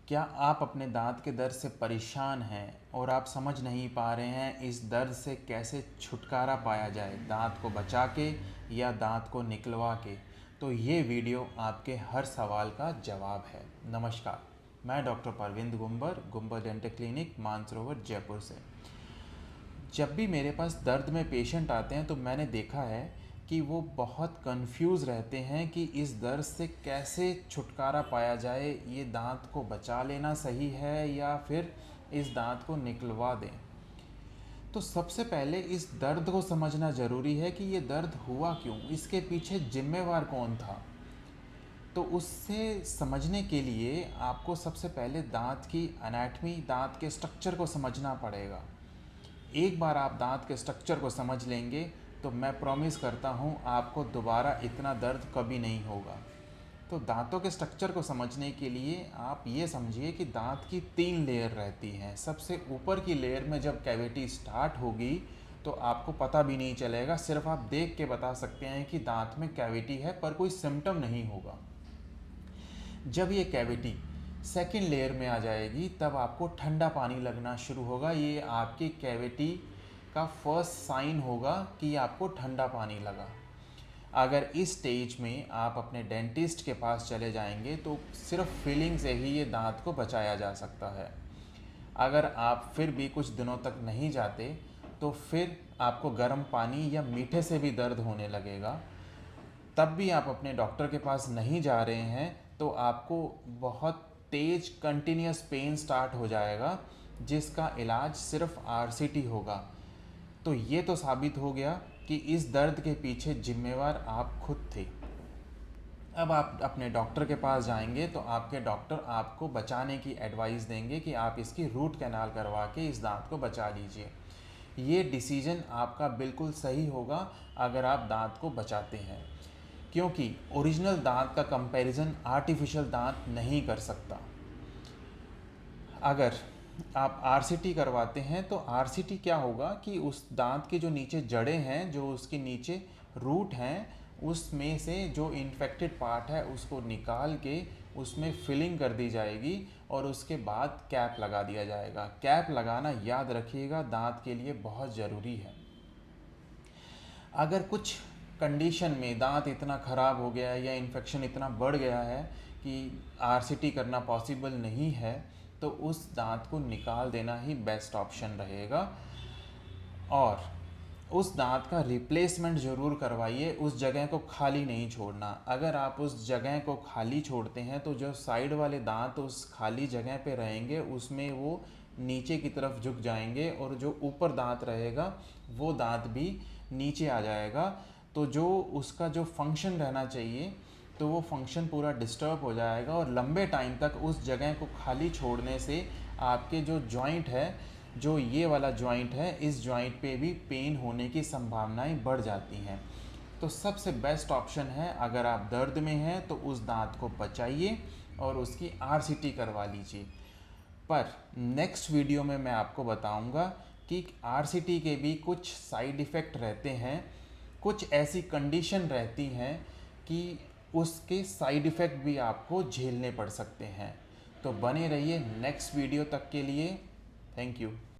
क्या आप अपने दांत के दर्द से परेशान हैं और आप समझ नहीं पा रहे हैं इस दर्द से कैसे छुटकारा पाया जाए, दांत को बचा के या दांत को निकलवा के? तो ये वीडियो आपके हर सवाल का जवाब है। नमस्कार, मैं doctor Parvind Gumber, Gumber dental clinic, Mansarovar, Jaipur से। जब भी मेरे पास दर्द में पेशेंट आते हैं तो मैंने देखा है कि वो बहुत कंफ्यूज रहते हैं कि इस दर्द से कैसे छुटकारा पाया जाए, ये दांत को बचा लेना सही है या फिर इस दांत को निकलवा दें। तो सबसे पहले इस दर्द को समझना ज़रूरी है कि ये दर्द हुआ क्यों, इसके पीछे जिम्मेवार कौन था। तो उससे समझने के लिए आपको सबसे पहले दांत की एनाटमी, दांत के स्ट्रक्चर को समझना पड़ेगा। एक बार आप दांत के स्ट्रक्चर को समझ लेंगे तो मैं प्रॉमिस करता हूँ आपको दोबारा इतना दर्द कभी नहीं होगा। तो दांतों के स्ट्रक्चर को समझने के लिए आप ये समझिए कि दांत की 3 लेयर रहती हैं। सबसे ऊपर की लेयर में जब कैविटी स्टार्ट होगी तो आपको पता भी नहीं चलेगा, सिर्फ आप देख के बता सकते हैं कि दांत में कैविटी है, पर कोई सिम्टम नहीं होगा। जब ये कैविटी सेकेंड लेयर में आ जाएगी तब आपको ठंडा पानी लगना शुरू होगा। ये आपकी कैविटी का फर्स्ट साइन होगा कि आपको ठंडा पानी लगा। अगर इस स्टेज में आप अपने डेंटिस्ट के पास चले जाएंगे तो सिर्फ फीलिंग से ही ये दांत को बचाया जा सकता है। अगर आप फिर भी कुछ दिनों तक नहीं जाते तो फिर आपको गर्म पानी या मीठे से भी दर्द होने लगेगा। तब भी आप अपने डॉक्टर के पास नहीं जा रहे हैं तो आपको बहुत तेज कंटिन्यूस पेन स्टार्ट हो जाएगा, जिसका इलाज सिर्फ आरसीटी होगा। तो ये तो साबित हो गया कि इस दर्द के पीछे जिम्मेवार आप खुद थे। अब आप अपने डॉक्टर के पास जाएंगे तो आपके डॉक्टर आपको बचाने की एडवाइस देंगे कि आप इसकी रूट कैनाल करवा के इस दांत को बचा लीजिए। ये डिसीजन आपका बिल्कुल सही होगा अगर आप दांत को बचाते हैं, क्योंकि ओरिजिनल दांत का कंपैरिजन आर्टिफिशियल दांत नहीं कर सकता। अगर आप आरसीटी करवाते हैं तो आरसीटी क्या होगा कि उस दांत के जो नीचे जड़ें हैं, जो उसके नीचे रूट हैं, उसमें से जो इन्फेक्टेड पार्ट है उसको निकाल के उसमें फिलिंग कर दी जाएगी और उसके बाद कैप लगा दिया जाएगा। कैप लगाना याद रखिएगा, दांत के लिए बहुत ज़रूरी है। अगर कुछ कंडीशन में दांत इतना ख़राब हो गया है या इन्फेक्शन इतना बढ़ गया है कि आरसीटी करना पॉसिबल नहीं है तो उस दांत को निकाल देना ही बेस्ट ऑप्शन रहेगा। और उस दांत का रिप्लेसमेंट ज़रूर करवाइए, उस जगह को खाली नहीं छोड़ना। अगर आप उस जगह को खाली छोड़ते हैं तो जो साइड वाले दांत उस खाली जगह पे रहेंगे उसमें वो नीचे की तरफ झुक जाएंगे और जो ऊपर दांत रहेगा वो दांत भी नीचे आ जाएगा। तो जो उसका जो फंक्शन रहना चाहिए तो वो फंक्शन पूरा डिस्टर्ब हो जाएगा और लंबे टाइम तक उस जगह को खाली छोड़ने से आपके जो जॉइंट है, जो ये वाला जॉइंट है, इस जॉइंट पे भी पेन होने की संभावनाएं बढ़ जाती हैं। तो सबसे बेस्ट ऑप्शन है, अगर आप दर्द में हैं तो उस दांत को बचाइए और उसकी आरसीटी करवा लीजिए। पर नेक्स्ट वीडियो में मैं आपको बताऊंगा कि आरसीटी के भी कुछ साइड इफ़ेक्ट रहते हैं, कुछ ऐसी कंडीशन रहती हैं कि उसके साइड इफ़ेक्ट भी आपको झेलने पड़ सकते हैं। तो बने रहिए नेक्स्ट वीडियो तक के लिए। Thank you.